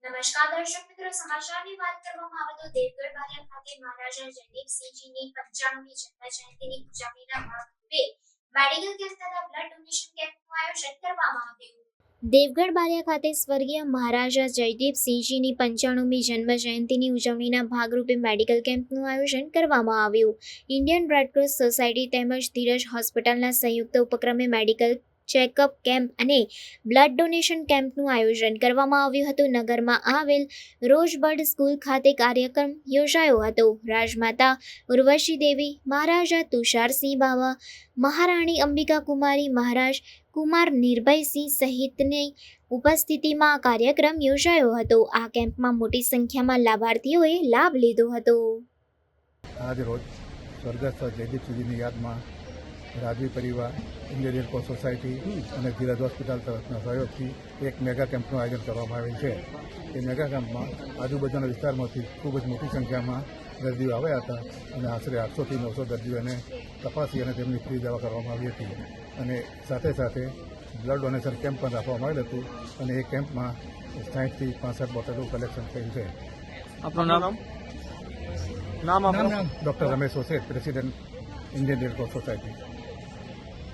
નમસ્કાર દર્શક મિત્રો, સમાચારની વાત કરવામાં આવે તો દેવગઢ બારિયા ખાતે મહારાજા જયદીપસિંહજીની 95મી જન્મ જયંતિની ઉજવણીના ભાગરૂપે મેડિકલ કેમ્પ તથા બ્લડ ડોનેશન કેમ્પનું આયોજન કરવામાં આવ્યું. દેવગઢ બારિયા ખાતે સ્વર્ગીય મહારાજા જયદીપસિંહજીની 95મી જન્મ જયંતિની ઉજવણીના ભાગરૂપે મેડિકલ કેમ્પનું આયોજન કરવામાં આવ્યું. ઇન્ડિયન રેડક્રોસ સોસાયટી તેમજ ધીરજ હોસ્પિટલના સંયુક્ત ઉપક્રમે મેડિકલ ચેકઅપ કેમ્પ અને બ્લડ ડોનેશન કેમ્પનું આયોજન કરવામાં આવ્યું હતું. નગરમાં આવેલ રોઝબર્ડ સ્કૂલ ખાતે કાર્યક્રમ યોજાયો હતો. રાજમાતા ઉર્વશી દેવી, મહારાજા તુષારસિંહ બાવા, મહારાણી અંબિકા કુમારી, મહારાજ કુમાર નિર્ભયસિંહ સહિતની ઉપસ્થિતિમાં આ કાર્યક્રમ યોજાયો હતો. આ કેમ્પમાં મોટી સંખ્યામાં લાભાર્થીઓએ લાભ લીધો હતો. આજ રોજ સ્વર્ગસ્થ જયદીપસિંહજીની યાદમાં રાજવી પરિવાર, ઇન્ડિયન રેડક્રોસ સોસાયટી અને ધીરજ હોસ્પિટલ તરફના સહયોગથી એક મેગા કેમ્પનું આયોજન કરવામાં આવેલ છે. એ મેગા કેમ્પમાં આજુબાજુના વિસ્તારમાંથી ખૂબ જ મોટી સંખ્યામાં દર્દીઓ આવ્યા હતા અને આશરે 800થી 900 દર્દીઓને તપાસી અને તેમની ફ્રી દવા કરવામાં આવી હતી. અને સાથે સાથે બ્લડ ડોનેશન કેમ્પ પણ રાખવામાં આવેલ હતું અને એ કેમ્પમાં 60થી 65 બોટલો કલેક્શન થયું છે. આપનું નામ? ડૉક્ટર રમેશ ઓસેટ, પ્રેસિડેન્ટ, ઇન્ડિયન રેડક્રોસ સોસાયટી.